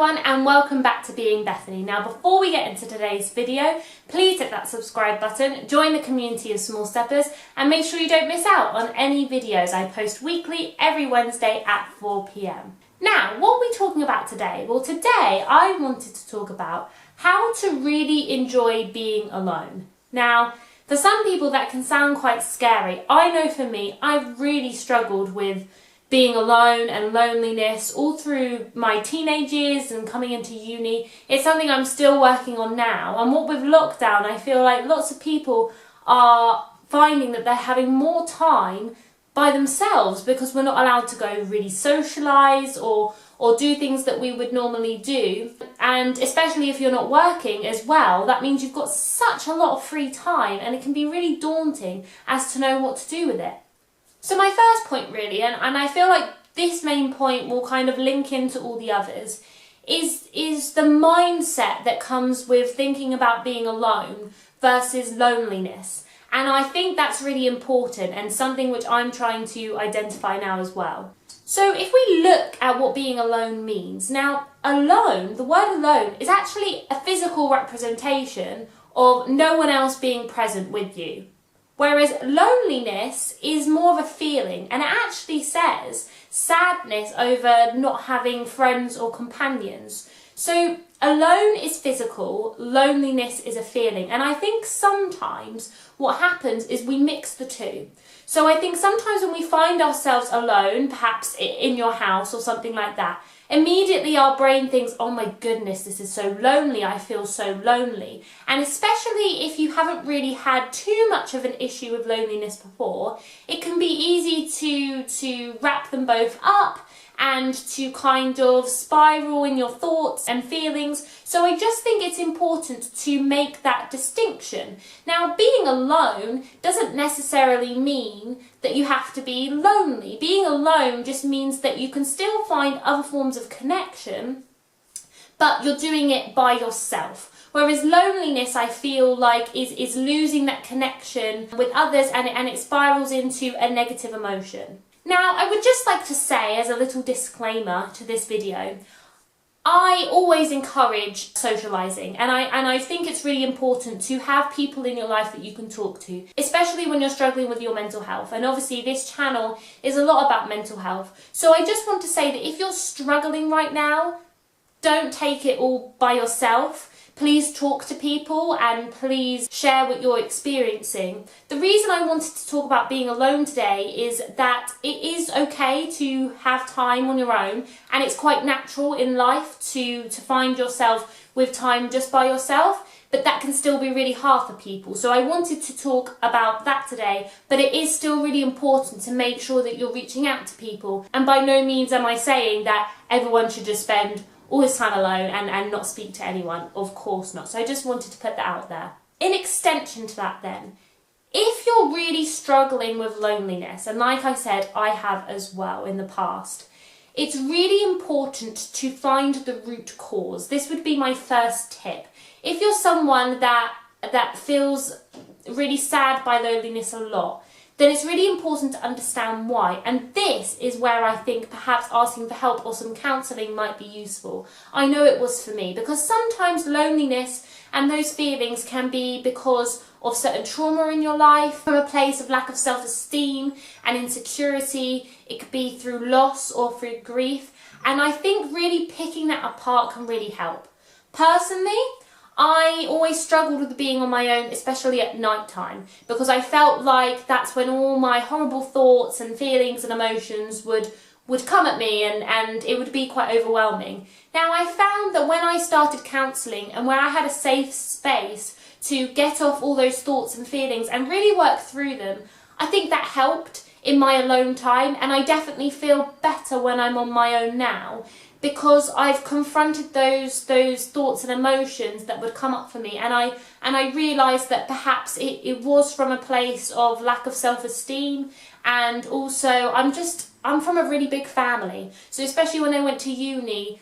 everyone and welcome back to Being Bethany. Now before we get into today's video, please hit that subscribe button, join the community of small steppers and make sure you don't miss out on any videos. I post weekly every Wednesday at 4 p.m. Now what are we talking about today? Well, today I wanted to talk about how to really enjoy being alone. Now for some people that can sound quite scary. I know for me, I've really struggled with being alone and loneliness all through my teenage years and coming into uni. It's something I'm still working on now, and what with lockdown I feel like lots of people are finding that they're having more time by themselves because we're not allowed to go really socialise or do things that we would normally do, and especially if you're not working as well, that means you've got such a lot of free time and it can be really daunting as to know what to do with it. So my first point really, and I feel like this main point will kind of link into all the others, is the mindset that comes with thinking about being alone versus loneliness. And I think that's really important and something which I'm trying to identify now as well. So if we look at what being alone means, now alone, the word alone is actually a physical representation of no one else being present with you. Whereas loneliness is more of a feeling, and it actually says sadness over not having friends or companions. So alone is physical, loneliness is a feeling, and I think sometimes what happens is we mix the two. So I think sometimes when we find ourselves alone, perhaps in your house or something like that, immediately our brain thinks, oh my goodness, this is so lonely, I feel so lonely. And especially if you haven't really had too much of an issue with loneliness before, it can be easy to wrap them both up and to kind of spiral in your thoughts and feelings. So I just think it's important to make that distinction. Now, being alone doesn't necessarily mean that you have to be lonely. Being alone just means that you can still find other forms of connection, but you're doing it by yourself. Whereas loneliness, I feel like, is losing that connection with others, and it spirals into a negative emotion. Now, I would just like to say, as a little disclaimer to this video, I always encourage socialising, and I think it's really important to have people in your life that you can talk to, especially when you're struggling with your mental health. And obviously this channel is a lot about mental health. So I just want to say that if you're struggling right now, don't take it all by yourself. Please talk to people and please share what you're experiencing. The reason I wanted to talk about being alone today is that it is okay to have time on your own, and it's quite natural in life to find yourself with time just by yourself, but that can still be really hard for people. So I wanted to talk about that today, but it is still really important to make sure that you're reaching out to people. And by no means am I saying that everyone should just spend all this time alone and not speak to anyone. Of course not. So I just wanted to put that out there. In extension to that then, if you're really struggling with loneliness, and like I said, I have as well in the past, it's really important to find the root cause. This would be my first tip. If you're someone that feels really sad by loneliness a lot, then it's really important to understand why. And this is where I think perhaps asking for help or some counselling might be useful. I know it was for me, because sometimes loneliness and those feelings can be because of certain trauma in your life, from a place of lack of self-esteem and insecurity. It could be through loss or through grief. And I think really picking that apart can really help. Personally, I always struggled with being on my own, especially at night time, because I felt like that's when all my horrible thoughts and feelings and emotions would come at me, and it would be quite overwhelming. Now I found that when I started counselling and where I had a safe space to get off all those thoughts and feelings and really work through them, I think that helped in my alone time, and I definitely feel better when I'm on my own now, because I've confronted those thoughts and emotions that would come up for me, and I realised that perhaps it was from a place of lack of self-esteem, and also I'm from a really big family, so especially when I went to uni,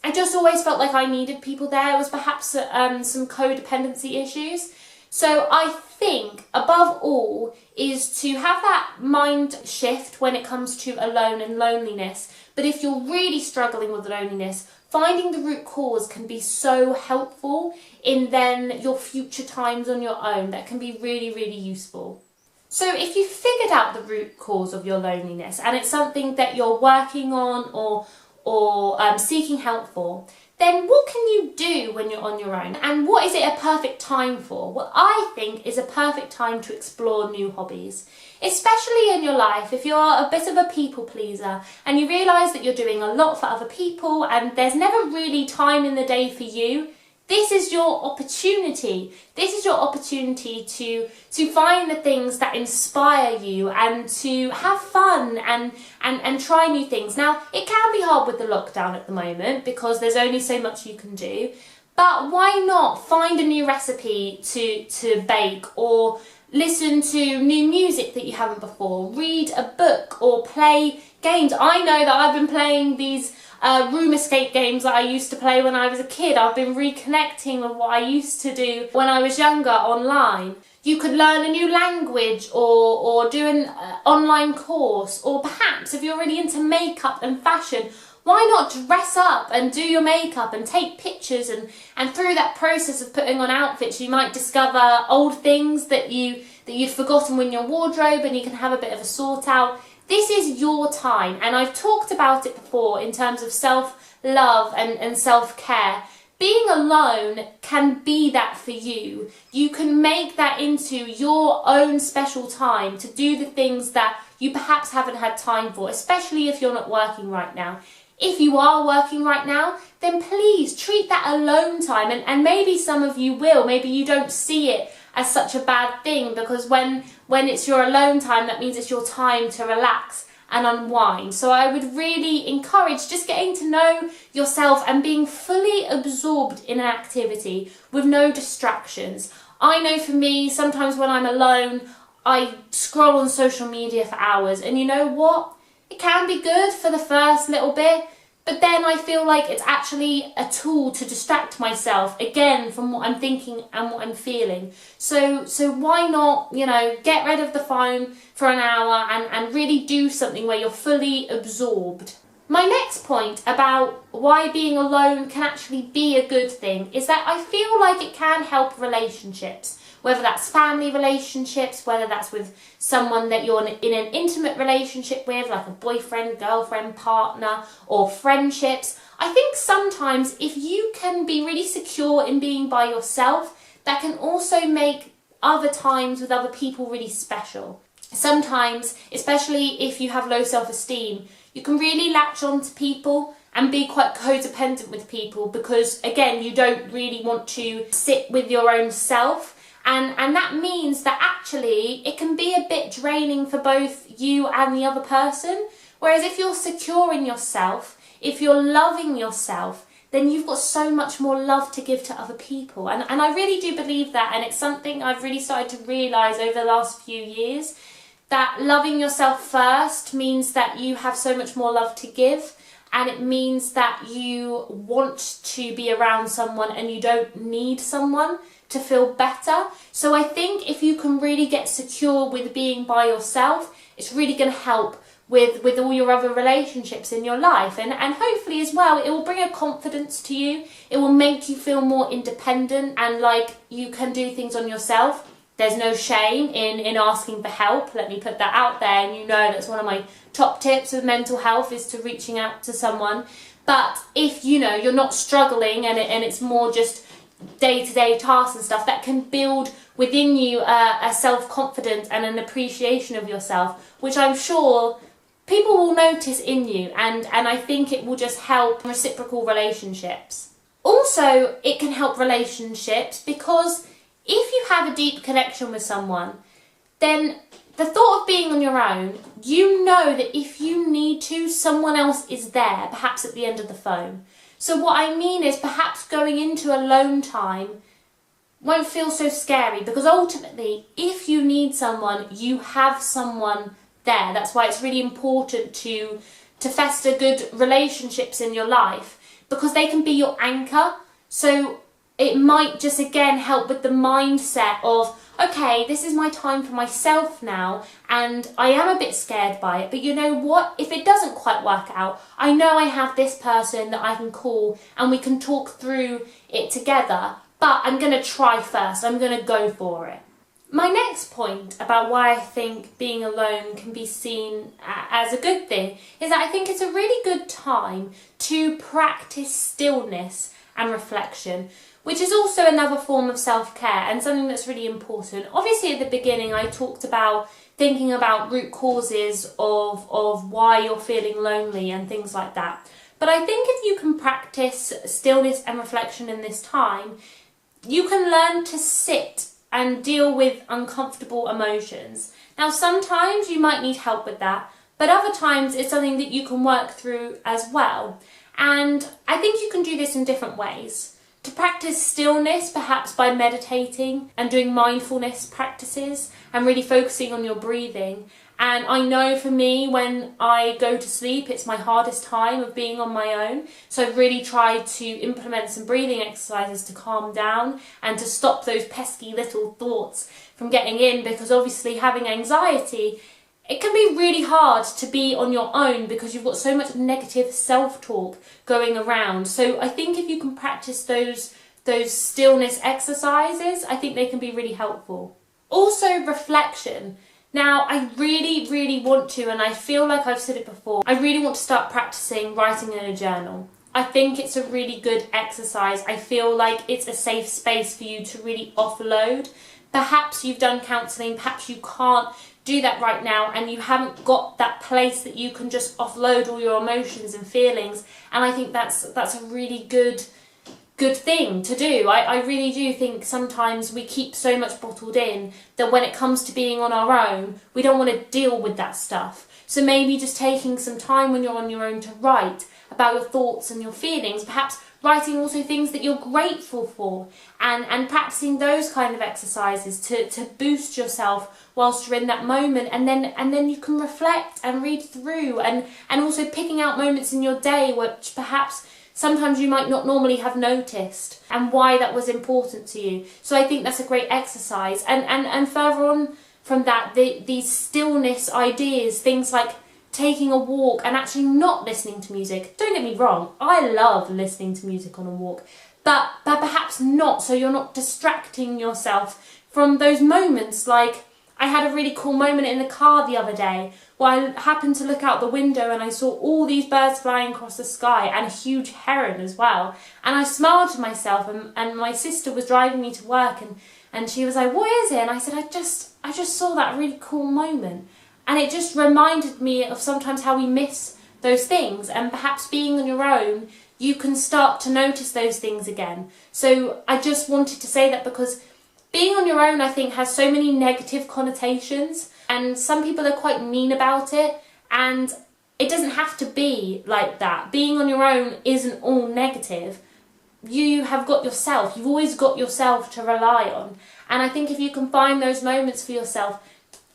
I just always felt like I needed people there. It was perhaps some codependency issues. So I think above all is to have that mind shift when it comes to alone and loneliness. But if you're really struggling with loneliness, finding the root cause can be so helpful in then your future times on your own. That can be really, really useful. So if you've figured out the root cause of your loneliness and it's something that you're working on or seeking help for, then what can you do when you're on your own? And what is it a perfect time for? What I think is a perfect time to explore new hobbies. Especially in your life, if you're a bit of a people pleaser and you realise that you're doing a lot for other people and there's never really time in the day for you, this is your opportunity. This is your opportunity to find the things that inspire you and to have fun and try new things. Now, it can be hard with the lockdown at the moment because there's only so much you can do, but why not find a new recipe to bake, or listen to new music that you haven't before, read a book or play games. I know that I've been playing these room escape games that I used to play when I was a kid. I've been reconnecting with what I used to do when I was younger online. You could learn a new language or do an online course, or perhaps if you're really into makeup and fashion, why not dress up and do your makeup and take pictures, and through that process of putting on outfits you might discover old things that you'd forgotten in your wardrobe, and you can have a bit of a sort out. This is your time, and I've talked about it before in terms of self-love and self-care. Being alone can be that for you. You can make that into your own special time to do the things that you perhaps haven't had time for, especially if you're not working right now. If you are working right now, then please treat that alone time, and maybe some of you will, maybe you don't see it as such a bad thing, because when it's your alone time, that means it's your time to relax and unwind. So I would really encourage just getting to know yourself and being fully absorbed in an activity with no distractions. I know for me, sometimes when I'm alone, I scroll on social media for hours, and you know what? It can be good for the first little bit, but then I feel like it's actually a tool to distract myself again from what I'm thinking and what I'm feeling. So why not, get rid of the phone for an hour and really do something where you're fully absorbed. My next point about why being alone can actually be a good thing is that I feel like it can help relationships. Whether that's family relationships, whether that's with someone that you're in an intimate relationship with, like a boyfriend, girlfriend, partner, or friendships. I think sometimes if you can be really secure in being by yourself, that can also make other times with other people really special. Sometimes, especially if you have low self-esteem, you can really latch on to people and be quite codependent with people because, again, you don't really want to sit with your own self. And that means that actually it can be a bit draining for both you and the other person. Whereas if you're secure in yourself, if you're loving yourself, then you've got so much more love to give to other people. And I really do believe that, and it's something I've really started to realise over the last few years, that loving yourself first means that you have so much more love to give, and it means that you want to be around someone and you don't need someone to feel better. So I think if you can really get secure with being by yourself, it's really going to help with all your other relationships in your life, and hopefully as well it will bring a confidence to you. It will make you feel more independent and like you can do things on yourself. There's no shame in asking for help. Let me put that out there, and that's one of my top tips with mental health is to reaching out to someone. But if you're not struggling and it's more just day-to-day tasks and stuff, that can build within you a self-confidence and an appreciation of yourself, which I'm sure people will notice in you, and I think it will just help reciprocal relationships. Also, it can help relationships because if you have a deep connection with someone, then the thought of being on your own, you know that if you need to, someone else is there, perhaps at the end of the phone. So what I mean is perhaps going into alone time won't feel so scary, because ultimately, if you need someone, you have someone there. That's why it's really important to foster good relationships in your life, because they can be your anchor. So it might just again help with the mindset of, okay, this is my time for myself now, and I am a bit scared by it, but you know what? If it doesn't quite work out, I know I have this person that I can call and we can talk through it together, but I'm going to try first. I'm going to go for it. My next point about why I think being alone can be seen as a good thing is that I think it's a really good time to practice stillness and reflection, which is also another form of self-care and something that's really important. Obviously at the beginning I talked about thinking about root causes of why you're feeling lonely and things like that. But I think if you can practice stillness and reflection in this time, you can learn to sit and deal with uncomfortable emotions. Now sometimes you might need help with that, but other times it's something that you can work through as well. And I think you can do this in different ways. To practice stillness, perhaps by meditating and doing mindfulness practices and really focusing on your breathing. And I know for me, when I go to sleep, it's my hardest time of being on my own. So I've really tried to implement some breathing exercises to calm down and to stop those pesky little thoughts from getting in, because obviously having anxiety, it can be really hard to be on your own because you've got so much negative self-talk going around. So I think if you can practice those stillness exercises, I think they can be really helpful. Also, reflection. Now, I really, really want to, and I feel like I've said it before, I really want to start practicing writing in a journal. I think it's a really good exercise. I feel like it's a safe space for you to really offload. Perhaps you've done counselling, perhaps you can't do that right now and you haven't got that place that you can just offload all your emotions and feelings, and I think that's a really good thing to do. I really do think sometimes we keep so much bottled in that when it comes to being on our own, we don't want to deal with that stuff. So maybe just taking some time when you're on your own to write about your thoughts and your feelings, perhaps writing also things that you're grateful for, and practicing those kind of exercises to boost yourself whilst you're in that moment, and then you can reflect and read through, and also picking out moments in your day which perhaps sometimes you might not normally have noticed and why that was important to you. So I think that's a great exercise. And further on from that, these stillness ideas, things like taking a walk and actually not listening to music. Don't get me wrong, I love listening to music on a walk, but perhaps not, so you're not distracting yourself from those moments. Like, I had a really cool moment in the car the other day where I happened to look out the window and I saw all these birds flying across the sky and a huge heron as well. And I smiled to myself, and my sister was driving me to work and she was like, "What is it?" And I said, I just saw that really cool moment. And it just reminded me of sometimes how we miss those things, and perhaps being on your own, you can start to notice those things again. So I just wanted to say that because being on your own, I think, has so many negative connotations, and some people are quite mean about it, and it doesn't have to be like that. Being on your own isn't all negative. You have got yourself. You've always got yourself to rely on. And I think if you can find those moments for yourself,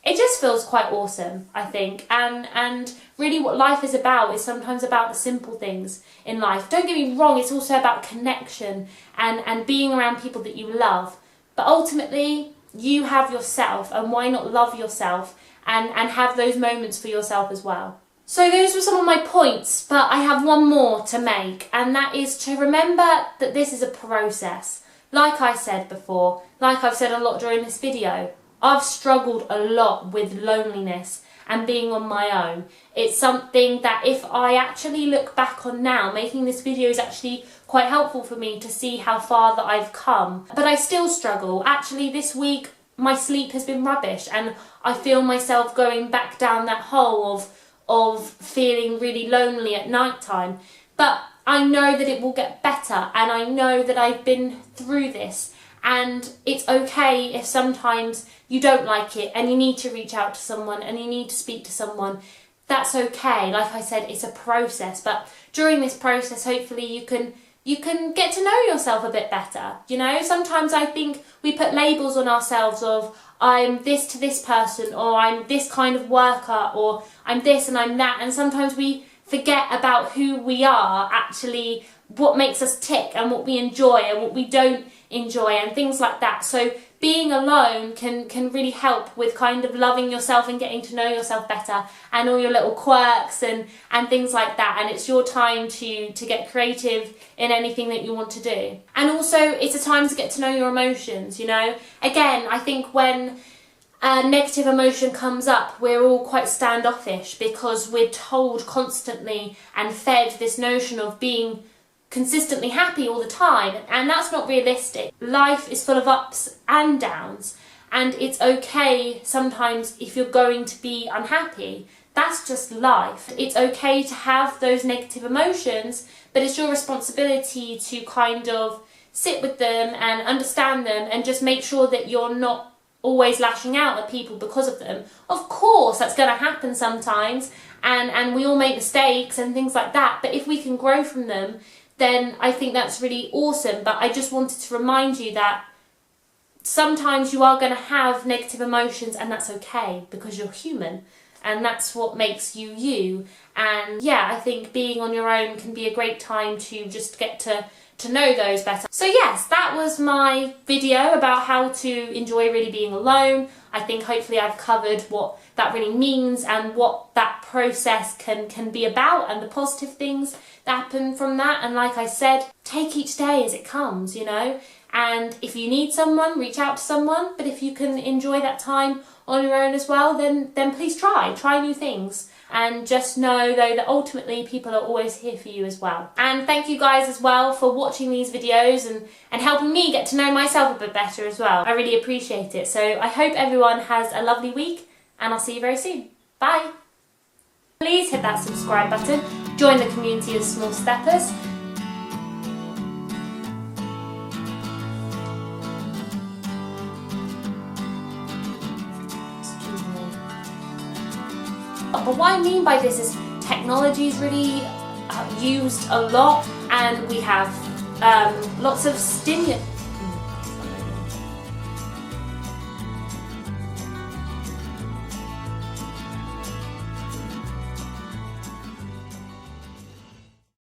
it just feels quite awesome, I think. And really what life is about is sometimes about the simple things in life. Don't get me wrong, it's also about connection and being around people that you love. But ultimately, you have yourself, and why not love yourself and have those moments for yourself as well. So those were some of my points, but I have one more to make, and that is to remember that this is a process. Like I said before, like I've said a lot during this video, I've struggled a lot with loneliness and being on my own. It's something that if I actually look back on now, making this video is actually quite helpful for me to see how far that I've come. But I still struggle. Actually, this week my sleep has been rubbish, and I feel myself going back down that hole of feeling really lonely at night time. But I know that it will get better, and I know that I've been through this, and it's okay if sometimes you don't like it and you need to reach out to someone and you need to speak to someone. That's okay. Like I said, it's a process, but during this process, hopefully you can get to know yourself a bit better. You know, sometimes I think we put labels on ourselves of I'm this to this person, or I'm this kind of worker, or I'm this and I'm that, and sometimes we forget about who we are, actually what makes us tick and what we enjoy and what we don't enjoy and things like that. So being alone can really help with kind of loving yourself and getting to know yourself better, and all your little quirks and things like that. And it's your time to get creative in anything that you want to do. And also it's a time to get to know your emotions, you know. Again, I think when a negative emotion comes up, we're all quite standoffish because we're told constantly and fed this notion of being consistently happy all the time, and that's not realistic. Life is full of ups and downs, and it's okay sometimes if you're going to be unhappy. That's just life. It's okay to have those negative emotions, but it's your responsibility to kind of sit with them and understand them and just make sure that you're not always lashing out at people because of them. Of course that's going to happen sometimes, and we all make mistakes and things like that, but if we can grow from them, then I think that's really awesome. But I just wanted to remind you that sometimes you are going to have negative emotions, and that's okay because you're human, and that's what makes you you. And yeah, I think being on your own can be a great time to just get to know those better. So yes, that was my video about how to enjoy really being alone. I think hopefully I've covered what that really means and what that process can be about, and the positive things that happen from that. And like I said, take each day as it comes, you know, and if you need someone, reach out to someone. But if you can enjoy that time on your own as well, then please try new things. And just know though that ultimately people are always here for you as well. And thank you guys as well for watching these videos and helping me get to know myself a bit better as well. I really appreciate it. So I hope everyone has a lovely week, and I'll see you very soon. Bye! Please hit that subscribe button, join the community of small steppers. But what I mean by this is technology is really used a lot, and we have lots of stimulus.